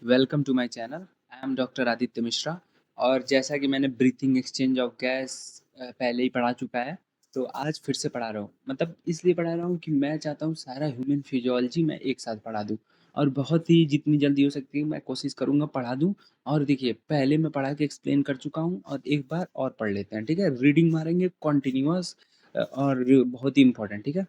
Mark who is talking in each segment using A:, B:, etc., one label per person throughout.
A: Welcome to my channel. I am doctor Aditya Mishra. और जैसा कि मैंने ब्रीथिंग एक्सचेंज ऑफ गैस पहले ही पढ़ा चुका है, तो आज फिर से पढ़ा रहा हूँ। मतलब इसलिए पढ़ा रहा हूँ कि मैं चाहता हूँ सारा ह्यूमन फिजियोलॉजी मैं एक साथ पढ़ा दूँ, और बहुत ही जितनी जल्दी हो सकती है मैं कोशिश करूँगा पढ़ा दूँ। और देखिए, पहले मैं पढ़ा के एक्सप्लेन कर चुका हूँ, और एक बार और पढ़ लेते हैं, ठीक है? रीडिंग मारेंगे कॉन्टिन्यूअस, और बहुत ही इंपॉर्टेंट, ठीक है?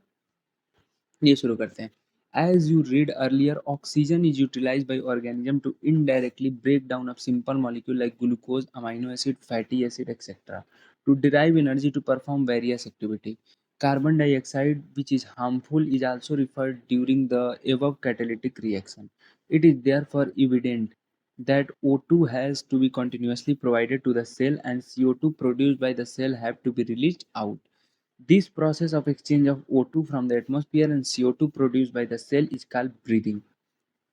A: ये शुरू करते हैं। As you read earlier, oxygen is utilized by organism to indirectly break down of simple molecule like glucose, amino acid, fatty acid, etc. to derive energy to perform various activity. Carbon dioxide, which is harmful, is also referred during the above catalytic reaction. It is therefore evident that O2 has to be continuously provided to the cell, and CO2 produced by the cell have to be released out. This process of exchange of O2 from the atmosphere and CO2 produced by the cell is called breathing,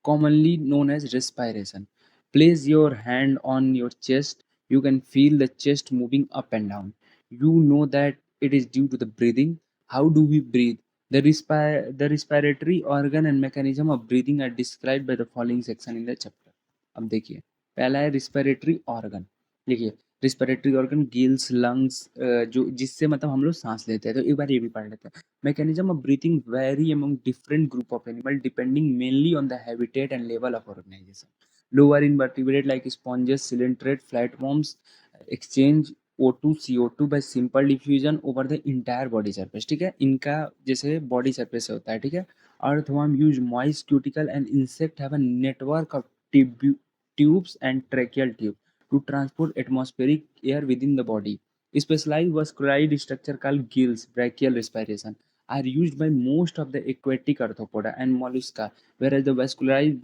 A: commonly known as respiration. Place your hand on your chest. You can feel the chest moving up and down. You know that it is due to the breathing. How do we breathe? The respiratory organ and mechanism of breathing are described by the following section in the chapter. अब देखिए, पहला है respiratory organ. देखिए, respiratory organ gills, lungs, जो जिससे मतलब हम लोग सांस लेते हैं। तो एक बार ये भी पढ़ लेते हैं। Mechanism of breathing vary among different group of animal depending mainly on the habitat and level of organization. Lower invertebrate like sponges, coelenterate, flatworms exchange O2 CO2 by simple diffusion over the entire body surface, ठीक है? इनका जैसे body surface से होता है, ठीक है? Earthworm use moist cuticle and insect have a network of tubes and tracheal tube to transport atmospheric air within the body. Specialized vascular structure called gills, brachial respiration, are used by most of the aquatic arthropoda and mollusca, whereas the vascularized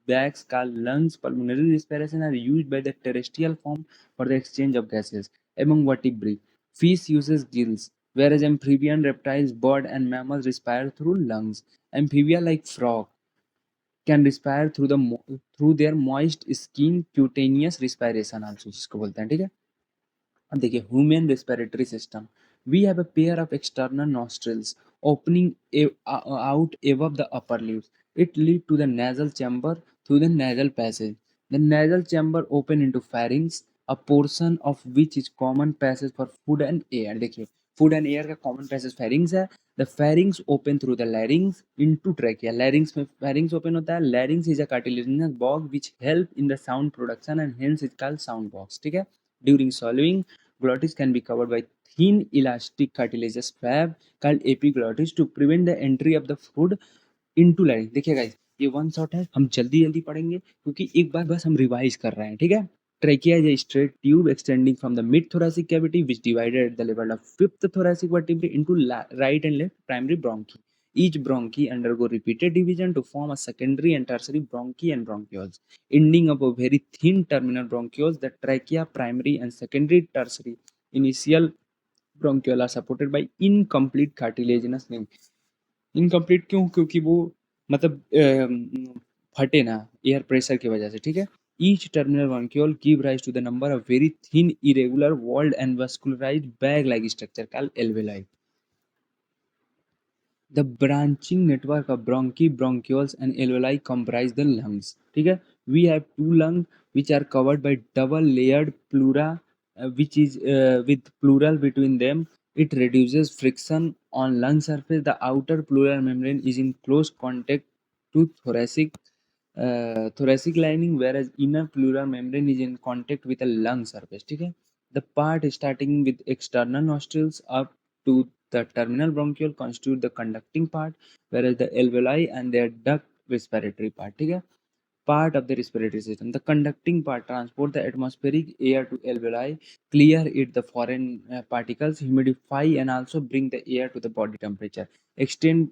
A: bags called lungs, pulmonary respiration, are used by the terrestrial form for the exchange of gases. Among vertebrates, fish uses gills, whereas amphibian, reptiles, bird, and mammals respire through lungs. Amphibia like frog can respire through through their moist skin, cutaneous respiration also जिसको बोलते हैं, ठीक है? अब देखिए, human respiratory system. We have a pair of external nostrils opening out above the upper lips. It lead to the nasal chamber through the nasal passage. The nasal chamber open into pharynx, a portion of which is common passage for food and air. देखिए, food and air का common passage pharynx है. The pharynx open through the larynx into trachea. Larynx में pharynx open होता है. Larynx is a cartilaginous bog which help in the sound production and hence it's called sound box, ठीक है? During swallowing, glottis can be covered by thin elastic cartilaginous flap called epiglottis to prevent the entry of the food into larynx. देखिए guys, ये one shot है, हम जल्दी जल्दी पढ़ेंगे क्योंकि एक बार बस हम रिवाइज कर रहे हैं, ठीक है? Trachea is a straight tube extending from the mid-thoracic cavity which divided at the level of fifth thoracic vertebrae into right and left primary bronchi. Each bronchi undergo repeated division to form a secondary and tertiary bronchi and bronchioles, ending up a very thin terminal bronchioles. The trachea, primary and secondary tertiary initial bronchiole are supported by incomplete cartilaginous ring. Incomplete क्यों? क्योंकि वो मतलब फटे ना air pressure की वजह से, ठीक है? Each terminal bronchiole give rise to the number of very thin irregular walled and vascularized bag like structure called alveoli. The branching network of bronchi, bronchioles and alveoli comprise the lungs, ठीक है? We have two lungs which are covered by double layered pleura, which is with pleural between them. It reduces friction on lung surface. The outer pleural membrane is in close contact to thoracic lining, whereas inner pleural membrane is in contact with the lung surface, ठीक है? The part starting with external nostrils up to the terminal bronchiole constitute the conducting part, whereas the alveoli and their duct respiratory part, ठीक है? Part of the respiratory system. The conducting part transport the atmospheric air to alveoli, clear it the foreign particles, humidify and also bring the air to the body temperature. Exchange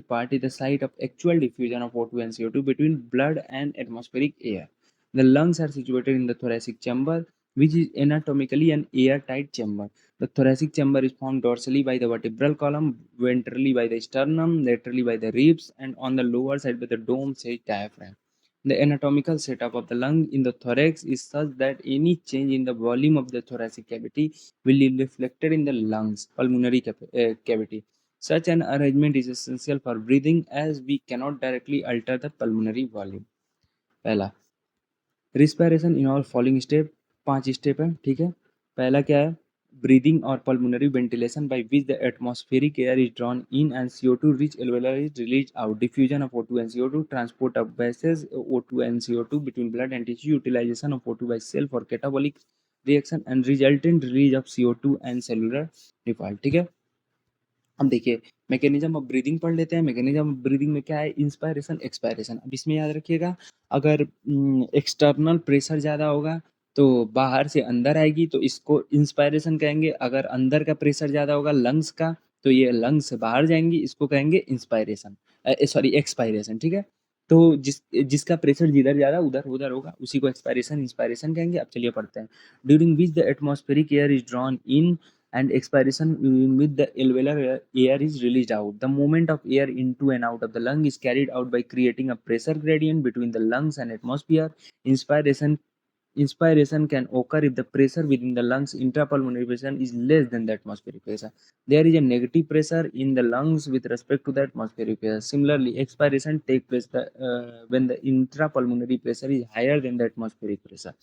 A: part is the site of actual diffusion of O2 and CO2 between blood and atmospheric air. The lungs are situated in the thoracic chamber, which is anatomically an airtight chamber. The thoracic chamber is formed dorsally by the vertebral column, ventrally by the sternum, laterally by the ribs, and on the lower side by the dome-shaped diaphragm. The anatomical setup of the lung in the thorax is such that any change in the volume of the thoracic cavity will be reflected in the lungs, pulmonary cavity. Such an arrangement is essential for breathing as we cannot directly alter the pulmonary volume. पहला, respiration in all following step, 5 step है, ठीक है। पहला क्या है, breathing और pulmonary ventilation by which the atmospheric air is drawn in and CO2 rich alveoli is released out, diffusion of O2 and CO2, transport of gases O2 and CO2 between blood and tissue, utilization of O2 by cell for catabolic reaction and resultant release of CO2 and cellular default, ठीक है। अब देखिए mechanism of breathing पढ़ लेते हैं। Mechanism of breathing में क्या है, इंस्पायरेशन एक्सपायरेशन। अब इसमें याद रखिएगा, अगर एक्सटर्नल प्रेशर ज़्यादा होगा तो बाहर से अंदर आएगी, तो इसको इंस्पायरेशन कहेंगे। अगर अंदर का प्रेशर ज़्यादा होगा लंग्स का, तो ये लंग्स से बाहर जाएंगी, इसको कहेंगे इंस्पायरेशन, सॉरी एक्सपायरेशन, ठीक है। तो जिसका प्रेशर जिधर ज़्यादा उधर उधर होगा उसी को एक्सपायरेशन इंस्पायरेशन कहेंगे। अब चलिए पढ़ते हैं। During which the atmospheric air is drawn in and expiration in which the alveolar air is released out. The movement of air into and out of the lung is carried out by creating a pressure gradient between the lungs and atmosphere. Inspiration can occur if the pressure within the lungs intrapulmonary pressure is less than the atmospheric pressure. There is a negative pressure in the lungs with respect to the atmospheric pressure. Similarly, expiration takes place when the intrapulmonary pressure is higher than the atmospheric pressure.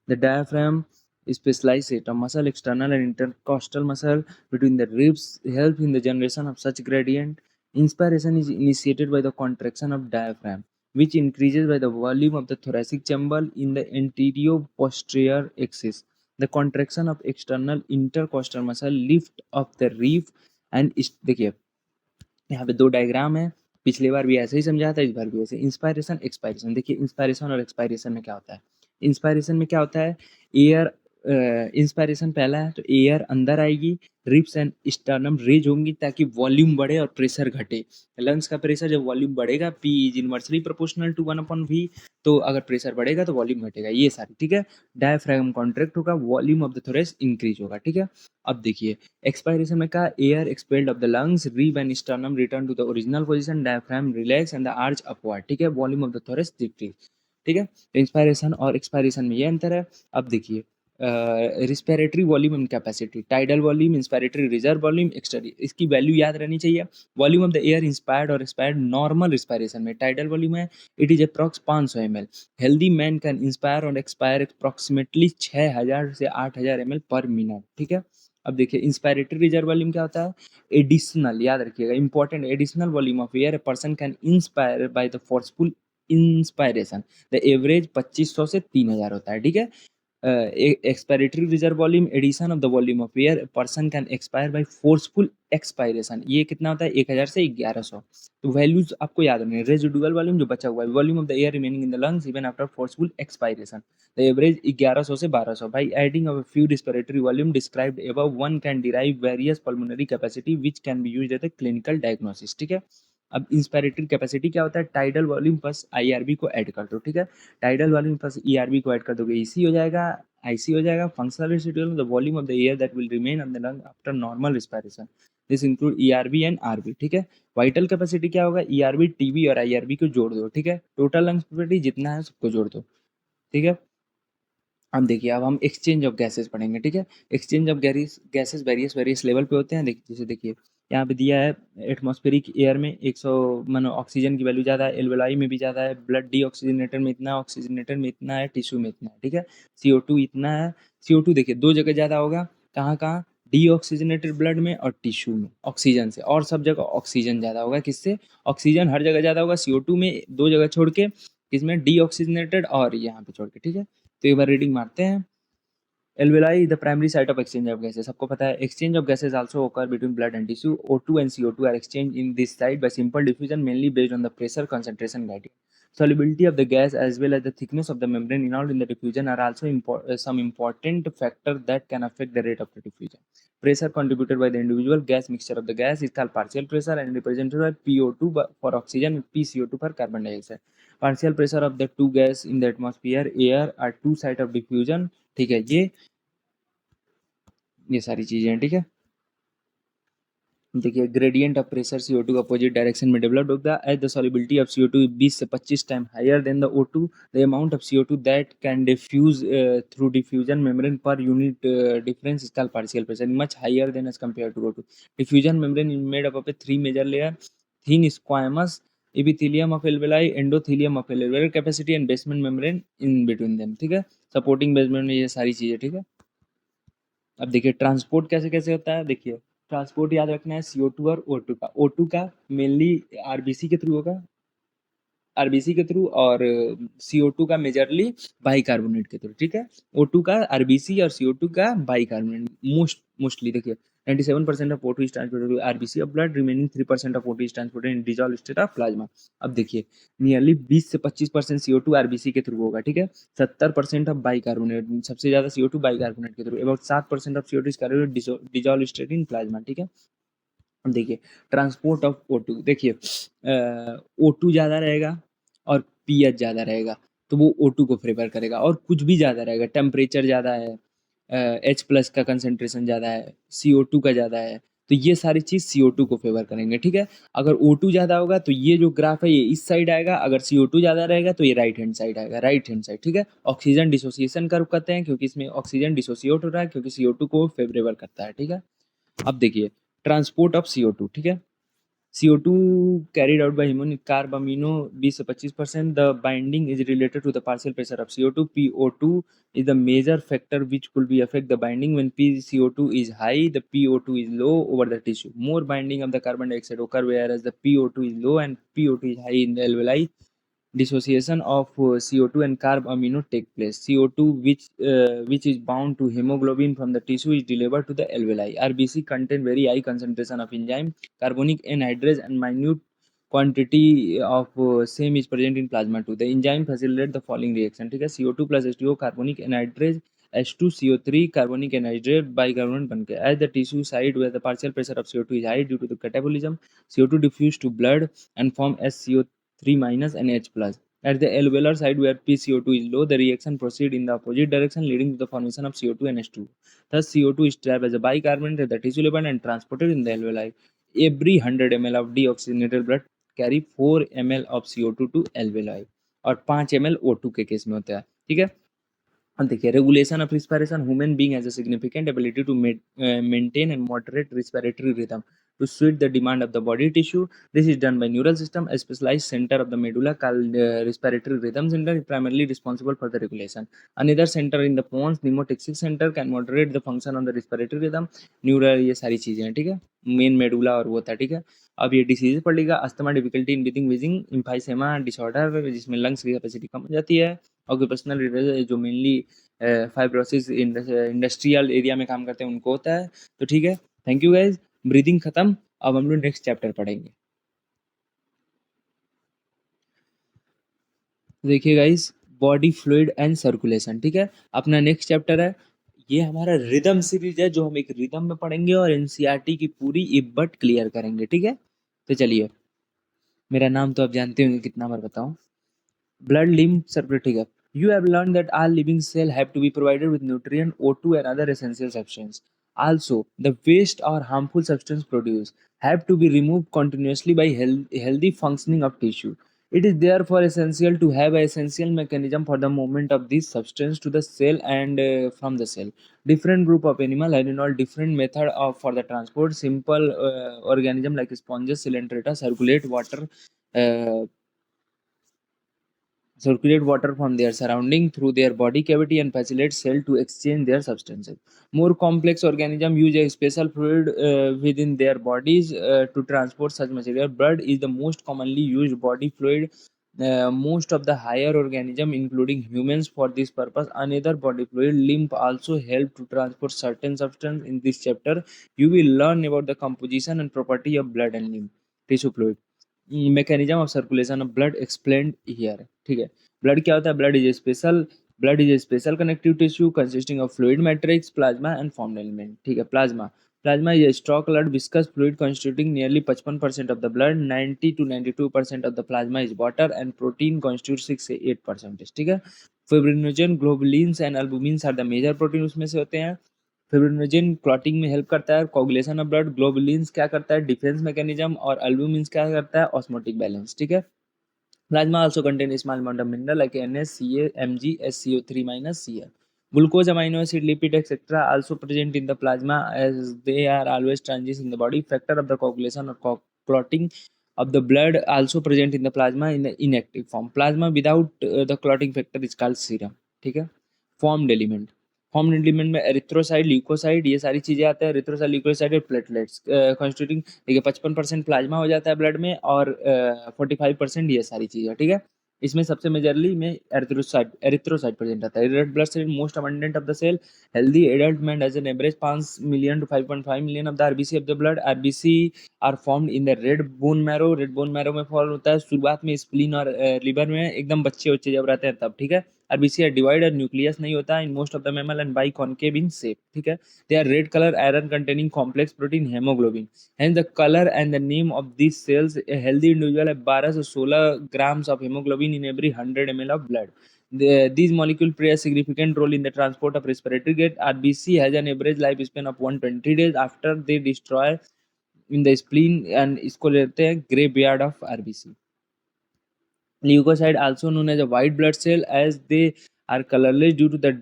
A: The diaphragm specialized a muscle, external and intercostal muscle between the ribs, help in the generation of such gradient. Inspiration is initiated by the contraction of diaphragm, which increases by the volume of the thoracic chamber in the anterior posterior axis. The contraction of external intercostal muscle lift up the rib and देखिए यहाँ पे 2 diagram है। पिछली बार भी ऐसे ही समझाया था, इस बार भी ऐसे। इंस्पायरेशन एक्सपायरेशन, देखिए इंस्पायरेशन और एक्सपायरेशन में क्या होता है। इंस्पायरेशन में क्या होता है, एयर इंस्पायरेशन पहला है तो एयर अंदर आएगी, रिब्स एंड स्टर्नम रेज होंगी ताकि वॉल्यूम बढ़े और प्रेशर घटे। लंग्स का प्रेशर जब वॉल्यूम बढ़ेगा, P is inversely proportional to 1/V, तो अगर प्रेशर बढ़ेगा तो वॉल्यूम घटेगा, ये सारी, ठीक है। डायफ्रागम कॉन्ट्रैक्ट होगा, volume of the thorax increase होगा, ठीक है। अब देखिए एक्सपायरेशन में कहा, air expelled of the lungs, rib and sternum return to the original position, diaphragm relax and the arch upward, ठीक है। Volume of the thorax decrease, ठीक है। इंस्पायरेशन और एक्सपायरेशन में ये अंतर है। अब देखिए respiratory volume and capacity, tidal volume, inspiratory reserve volume, external, इसकी वैल्यू याद रहनी चाहिए। Volume of the air inspired और एक्सपायर्ड नॉर्मल रिस्पायरेशन में टाइडल वॉल्यूम है, it is approx 500 ml। Healthy man can inspire और एक्सपायर अप्रॉक्सीमेटली 6000 से 8000 ml पर मिनट, ठीक है। अब देखिए इंस्पायरेटरी रिजर्व वॉल्यूम क्या होता है, एडिशनल, याद रखिएगा important, additional volume of air a person can inspire by the forceful inspiration. The average 2500 से 3000 होता है, ठीक है। Expiratory reserve volume, addition of the volume of air person can expire by forceful expiration, ये कितना होता है 1000 से 1100। तो वैल्यूज आपको याद रखनी है। रेजिडुअल वॉल्यूम जो बचा हुआ है, volume of the air remaining in the lungs even after forceful expiration, the average 1100 से 1200। By adding of a few respiratory volume described above, one can derive various pulmonary capacity which can be used as a clinical diagnosis, ठीक है। अब inspiratory capacity क्या होता है, tidal volume plus IRB को add कर दो, ठीक है। टाइडल वॉल्यूम प्लस ERB को ऐड कर दोगे, EC हो जाएगा, IC हो जाएगा। Functional residual, the volume of the air that will remain on the lung after normal respiration, this include ERB and RB, ठीक है। वाइटल कैपेसिटी क्या होगा, ERB, TB और IRB को जोड़ दो, ठीक है। टोटल लंग्स कैपेसिटी जितना है सबको जोड़ दो, ठीक है। अब देखिए अब हम एक्सचेंज ऑफ गैसेस पढ़ेंगे, ठीक है। Exchange of gases various level पे होते हैं। जैसे देखिए यहाँ पे दिया है, एटमॉस्फेरिक एयर में 100 मानो ऑक्सीजन की वैल्यू ज़्यादा है, एल्वेलाई में भी ज़्यादा है, ब्लड डीऑक्सीजनेटर में इतना, ऑक्सीजनेटर में इतना है, टिश्यू में इतना है, ठीक है। CO2 इतना है। CO2 देखिए दो जगह ज़्यादा होगा, कहाँ कहाँ, डीऑक्सीजनेटेड ब्लड में और टिश्यू में ऑक्सीजन से, और सब जगह ऑक्सीजन ज़्यादा होगा। किससे, ऑक्सीजन हर जगह ज़्यादा होगा, CO2 में दो जगह छोड़ के, किसमें, डीऑक्सीजनेटेड और यहाँ पे छोड़ के, ठीक है। तो एक बार रीडिंग मारते हैं। Alveoli is the primary site of exchange of gases, सबको पता है। Exchange of gases also occur between blood and tissue. O2 and CO2 are exchanged in this site by simple diffusion, mainly based on the pressure concentration gradient. Solubility of the gas as well as the thickness of the membrane involved in the diffusion are also some important factors that can affect the rate of the diffusion. Pressure contributed by the individual gas mixture of the gas is called partial pressure and represented by PO2 for oxygen and PCO2 for carbon dioxide. Partial pressure of the two gas in the atmosphere air are two sites of diffusion, ठीक है। ये सारी चीजें हैं, ठीक है। देखिए gradient of pressure CO2 opposite direction में डेवलप्ड होता है as the solubility of CO2 20 से 25 time higher than the O2, the amount of CO2 that can diffuse through diffusion membrane per unit difference is called partial pressure, much higher than as compare to O2. Diffusion membrane is made up of a 3 major layer, thin squamous epithelium of alveoli, endothelium of alveolar capacity and basement membrane in between them, ठीक है, supporting basement में ये सारी चीजें, ठीक है। अब देखिए ट्रांसपोर्ट कैसे कैसे होता है, देखिए ट्रांसपोर्ट याद रखना है CO2 और O2 का। O2 का मेनली आरबीसी के थ्रू होगा, आरबीसी के थ्रू, और CO2 का मेजरली बाइकार्बोनेट के थ्रू, ठीक है। O2 का आरबीसी और CO2 का बाइकार्बोनेट मोस्टली देखिए 97% of O2 is transported to RBC of blood, remaining 3% of O2 is transported in dissolved state of plasma। अब देखिए नियरली 20 से 25% CO2 आरबीसी के थ्रू होगा, ठीक है। 70% ऑफ बाइकार्बोनेट, सबसे ज्यादा CO2 बाइकार्बोनेट के through, about 7% of CO2 is carried dissolved state in plasma, ठीक है। अब देखिए ट्रांसपोर्ट ऑफ O2, देखिए O2 ज़्यादा रहेगा और पीएच ज़्यादा रहेगा तो वो O2 को फेवर करेगा, और कुछ भी ज़्यादा रहेगा, टेम्परेचर ज़्यादा है, H+ का कंसंट्रेशन ज़्यादा है, CO2 का ज़्यादा है, तो ये सारी चीज़ CO2 को फेवर करेंगे, ठीक है। अगर O2 ज़्यादा होगा तो ये जो ग्राफ है ये इस साइड आएगा, अगर CO2 ज़्यादा रहेगा तो ये राइट हैंड साइड आएगा, राइट हैंड साइड, ठीक है। ऑक्सीजन डिसोसिएशन कर्व कहते हैं क्योंकि इसमें ऑक्सीजन डिसोसिएट हो रहा है क्योंकि CO2 को फेवरेबल करता है, ठीक है। अब देखिए ट्रांसपोर्ट ऑफ CO2, ठीक है। CO2 carried out by human carb amino 20 से 25%. The binding is related to the partial pressure of CO2. PO2 is the major factor which could be affect the binding. When PCO2 is high, the PO2 is low over the tissue. More binding of the carbon dioxide occur whereas the PO2 is low and PO2 is high in the alveoli. Dissociation of CO2 and carb amino take place. CO2 which is bound to hemoglobin from the tissue is delivered to the alveoli. RBC contain very high concentration of enzyme, carbonic anhydrase and minute quantity of same is present in plasma too. The enzyme facilitate the following reaction, ठीक है। CO2 plus H2O carbonic anhydrase H2CO3 carbonic anhydrate bicarbonate बन के, as the tissue side where the partial pressure of CO2 is high due to the catabolism, CO2 diffuse to blood and form SCO3 minus and H plus. At the alveolar side where PCO2 is low, the reaction proceeds in the opposite direction leading to the formation of CO2 and H2. Thus CO2 is trapped as a bicarbonate at the tissue level and transported in the alveoli. Every 100 ml of deoxygenated blood carry 4 ml of CO2 to alveoli और 5 ml O2 के case में होता है, ठीक है। अब देखिए regulation of respiration, human being has a significant ability to maintain and moderate respiratory rhythm to suit the demand of the body tissue. This is done by neural system, a specialized center of the medulla called respiratory rhythm center, primarily responsible for the regulation. Another center in the pons, pneumotaxic center, can moderate the function on the respiratory rhythm. Neural ये सारी चीजें हैं, ठीक है। Main medulla और वो था, ठीक है। अब ये डिसीज पड़ लेगा, asthma, difficulty in breathing, wheezing, emphysema disorder जिसमें लंग्स की कैपेसिटी कम हो जाती है, ऑक्यूपेशनल जो मेनली फाइब्रोसिस इंडस्ट्रियल एरिया में काम करते हैं उनको होता है, तो ठीक है। थैंक यू गाइज, ब्रीदिंग खत्म, अब हम लोग नेक्स्ट चैप्टर पढ़ेंगे। देखिए guys body fluid and circulation, ठीक है, अपना नेक्स्ट चैप्टर है। ये हमारा रिदम सीरीज है जो हम एक रिदम में पढ़ेंगे और एनसीईआरटी की पूरी इब्बट क्लियर करेंगे, ठीक है। तो चलिए, मेरा नाम तो आप जानते होंगे, कितना बार बताऊं, blood lymph circulation. You have learned that all living cells have to be provided with nutrient, O2 and other essential substances. Also, the waste or harmful substance produced have to be removed continuously by healthy functioning of tissue. It is therefore essential to have an essential mechanism for the movement of these substances to the cell and from the cell. Different group of animal have involved different method of for the transport. Simple organism like sponges, coelenterata circulate water from their surrounding through their body cavity and facilitate cell to exchange their substances. More complex organisms use a special fluid within their bodies to transport such material. Blood is the most commonly used body fluid. Most of the higher organisms, including humans, for this purpose. Another body fluid, lymph, also help to transport certain substance. In this chapter, you will learn about the composition and property of blood and lymph tissue fluid. Mechanism of circulation of blood explained here, ठीक है। Blood क्या होता है, blood is a special connective tissue consisting of fluid matrix, plasma and formed element, ठीक है। Plasma is a stock coloured viscous fluid constituting nearly 55% of the blood, 90 to 92% of the plasma is water and protein constitutes 6 से 8%, ठीक है। Fibrinogen, globulins and albumins are the major protein उसमें से होते हैं। Fibrinogen clotting में help करता है, कोगुलेशन ऑफ ब्लड, ग्लोबुलिन्स क्या करता है, डिफेंस मैकेनिज्म, और अल्बुमिन्स क्या करता है, ऑस्मोटिक बैलेंस, ठीक है। Plasma also contains a small amount of mineral like NS, Ca, Mg, SCO3 minus Cl. Glucose, amino acid, lipid, etc. also present in the plasma as they are always transient in the body. Factor of the coagulation or clotting of the blood also present in the plasma in the inactive form. Plasma without the clotting factor is called serum. ठीक है. Formed element. Form element में एरिथ्रोसाइड, leukocyte, ये सारी चीजें आते हैं. एरिथ्रोसाइड, leukocyte और platelets constituting. देखिए 55% प्लाज्मा हो जाता है ब्लड में और 45% ये सारी चीजें. ठीक है. इसमें सबसे मेजरली में एरिथ्रोसाइड प्रेजेंट आता है. Red blood cell most abundant of the cell. Healthy adult man as an average 5 million to 5.5 million of the RBC of the blood. RBC are formed in the red bone marrow. Red bone marrow में फॉर्म होता है शुरुआत में spleen और liver में, एकदम बच्चे बच्चे जब रहते हैं तब. ठीक है. आरबीसी आर डिवाइडेड, न्यूक्लियस नहीं होता in most of the mammal and biconcave in shape. ठीक है. They are red colour, iron containing complex protein, haemoglobin. Hence the color and the name of these cells. A healthy individual have 12 से 16 grams of hemoglobin in every 100 ml of blood. These molecules play a significant role in the transport of respiratory gas. RBC has an average lifespan of 120 days after they destroy in the spleen and इसको लेते हैं graveyard of RBC. Leukocyte, also known as a white blood cell, as they are colorless due to the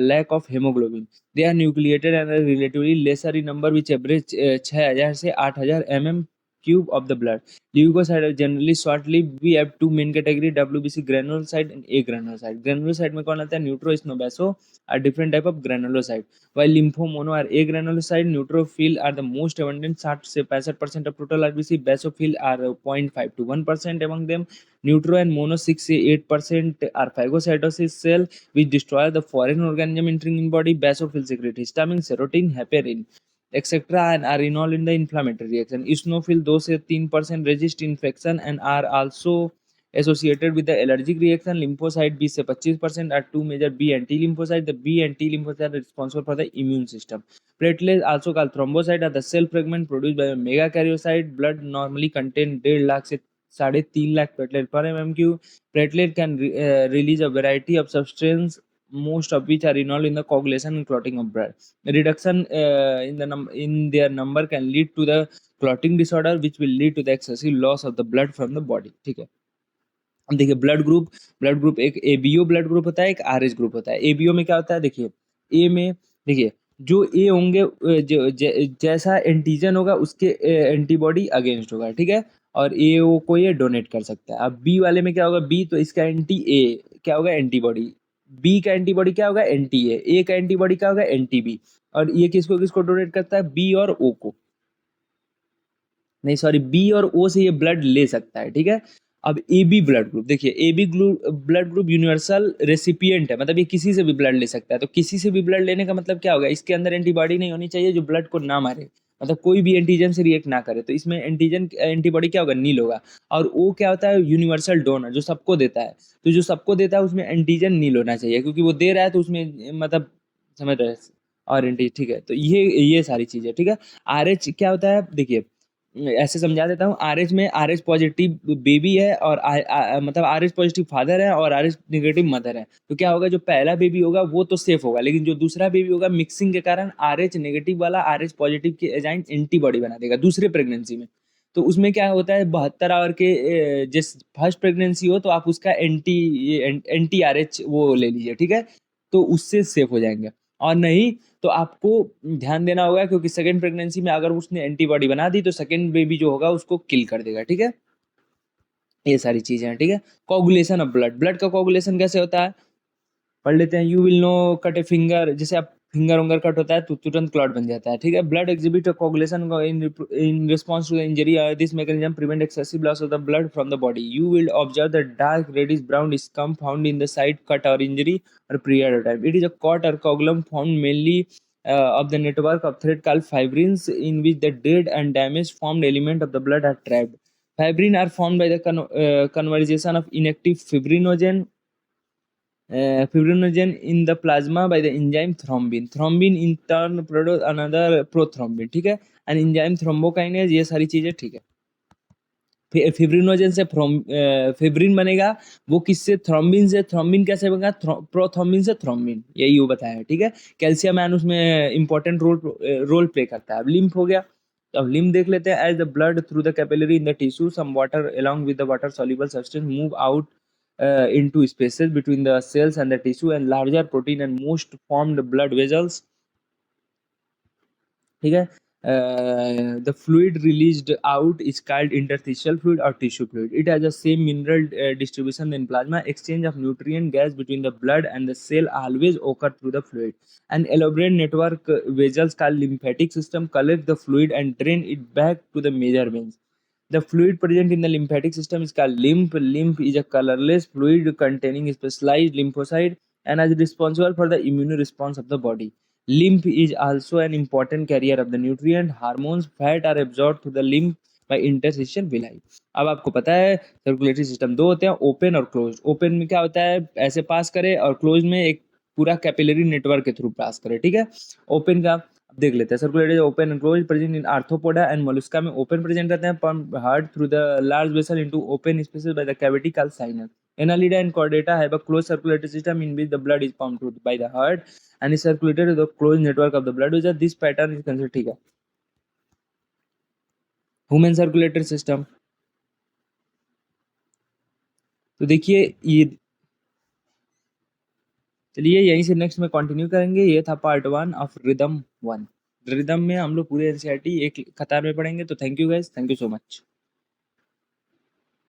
A: lack of hemoglobin. They are nucleated and are relatively lesser in number, which average 6000 से 8000 mm cube of the blood. Leukocyte are generally short-lived. We have two main category: WBC granulocyte and agranulocyte. Granulocyte में कौन आता है? Neutrophil, baso are different type of granulocyte. While lymphomono are agranulocyte, neutrophil are the most abundant. 60 से 65% of total RBC. Basophil are 0.5 to 1% among them. Neutro and mono 6 to 8% are phagocytosis cell which destroy the foreign organism entering in body. Basophil secrete histamine, serotonin, heparin, etc. and are involved in the inflammatory reaction. Eosinophil 2 से 3% resist infection and are also associated with the allergic reaction. Lymphocyte 20 से 25% are two major B and T lymphocyte. The B and T lymphocyte are responsible for the immune system. Platelets, also called thrombocyte, are the cell fragment produced by a megakaryocyte. Blood normally contain 1.5 lakh से 3.5 lakh platelet per mmq. Platelet can release a variety of substance, most of which are involved in the coagulation and clotting of blood. Reduction in their number can lead to the clotting disorder, which will lead to the excessive loss of the blood from the body. ठीक है. अब देखिए blood group एक ABO blood group होता है, एक RH group होता है. एबीओ में क्या होता है? देखिए ए में, देखिए जो ए होंगे जैसा एंटीजन होगा उसके एंटीबॉडी अगेंस्ट होगा. ठीक है. और ए ओ को ये डोनेट कर सकता है. अब बी वाले में क्या होगा? बी तो इसका एंटी ए क्या होगा? एंटीबॉडी. बी का एंटीबॉडी क्या होगा? एंटी ए का एंटीबॉडी क्या होगा? Anti B. और ये किसको किसको डोनेट करता है? बी और ओ को. नहीं सॉरी, बी और ओ से ये ब्लड ले सकता है. ठीक है. अब ए बी ब्लड ग्रुप, देखिए A B blood group universal recipient है, मतलब ये किसी से भी ब्लड ले सकता है. तो किसी से भी ब्लड लेने का मतलब क्या होगा? इसके अंदर एंटीबॉडी नहीं होनी चाहिए जो ब्लड को ना मारे, मतलब कोई भी एंटीजन से रिएक्ट ना करे. तो इसमें एंटीबॉडी क्या होगा? नील होगा. और ओ क्या होता है? यूनिवर्सल डोनर, जो सबको देता है. तो जो सबको देता है उसमें एंटीजन नील होना चाहिए, क्योंकि वो दे रहा है तो उसमें मतलब समझ रहे हैं. और एंटी, ठीक है. तो ये सारी चीजें. ठीक है. आरएच क्या होता है? देखिए ऐसे समझा देता हूँ. आरएच में आरएच पॉजिटिव बेबी है और मतलब आरएच पॉजिटिव फादर है और आरएच नेगेटिव मदर है. तो क्या होगा? जो पहला बेबी होगा वो तो सेफ होगा, लेकिन जो दूसरा बेबी होगा मिक्सिंग के कारण आरएच नेगेटिव वाला आरएच पॉजिटिव के एजाइन एंटीबॉडी बना देगा दूसरे प्रेगनेंसी में. तो उसमें क्या होता है? 72 आवर के जिस फर्स्ट प्रेगनेंसी हो तो आप उसका एंटी आरएच वो ले लीजिए. ठीक है. तो उससे सेफ हो जाएंगे. और नहीं तो आपको ध्यान देना होगा, क्योंकि सेकंड प्रेगनेंसी में अगर उसने एंटीबॉडी बना दी तो सेकंड बेबी जो होगा उसको किल कर देगा. ठीक है. ये सारी चीजें हैं. ठीक है. कोगुलेशन ऑफ ब्लड का कोगुलेशन कैसे होता है? पढ़ लेते हैं. You will know cut a finger, जैसे आप फिंगर उंगर कट होता है तो तुरंत क्लॉट बन जाता है. ठीक है. Blood exhibit coagulation in response to the injury. This mechanism prevent excessive loss of the blood from the body. You will observe the dark reddish brown scum found in the side cut और injury or period of time. It is a cord or coagulum formed mainly of the network of thread called fibrins, in which the dead and damaged formed element of the blood are trapped. Fibrin are formed by the conversion of inactive fibrinogen in the plasma by the enzyme thrombin. Thrombin in turn produce another prothrombin. ठीक है. and enzyme thrombokinase. ये सारी चीजें. ठीक है. Fibrinogen से fibrin बनेगा. वो किससे? थ्रोम्बिन से. थ्रोम्बिन कैसे बनेगा? प्रोथ्रोम्बिन से थ्रोम्बिन. यही वो बताया. ठीक है. कैल्शियम आयन उसमें इंपॉर्टेंट रोल प्ले करता है. अब लिम्फ हो गया. अब लिम्फ देख लेते हैं. As the blood through the capillary in the tissue some water along with the water soluble substance move out into spaces between the cells and the tissue and larger protein and most formed blood vessels. ठीक है. the fluid released out is called interstitial fluid or tissue fluid. It has the same mineral distribution in plasma. Exchange of nutrient gas between the blood and the cell always occur through the fluid. An elaborate network vessels called lymphatic system collect the fluid and drain it back to the major veins. The fluid present in the lymphatic system is called lymph. Lymph is a colorless fluid containing specialized lymphocyte and is responsible for the immune response of the body. Lymph is also an important carrier of the nutrient. Hormones, fat are absorbed through the lymph by interstitial villi. अब आपको पता है circulatory system दो होते हैं, open और close. Open में क्या होता है, ऐसे पास करे, और क्लोज में एक पूरा कैपिलरी नेटवर्क के थ्रू पास करे. ठीक है. ओपन का देख लेते हैं. Circulatory open and close present in arthropoda and Mollusca में ओपन प्रेजेंट रहते हैं, pump hard through the large vessel into open spaces by the cavity called sinus. Annelida and chordata have a closed circulatory system in which the blood is pumped through by the heart and is circulated to the closed network of the blood vessel. This pattern is considered. ठीक है. Human circulatory system, तो देखिए ये, चलिए यहीं से next में continue करेंगे. ये था पार्ट 1 ऑफ रिदम 1. रिदम में हम लोग पूरे एनसीईआरटी एक कतार में पढ़ेंगे. तो thank you guys, thank you so much.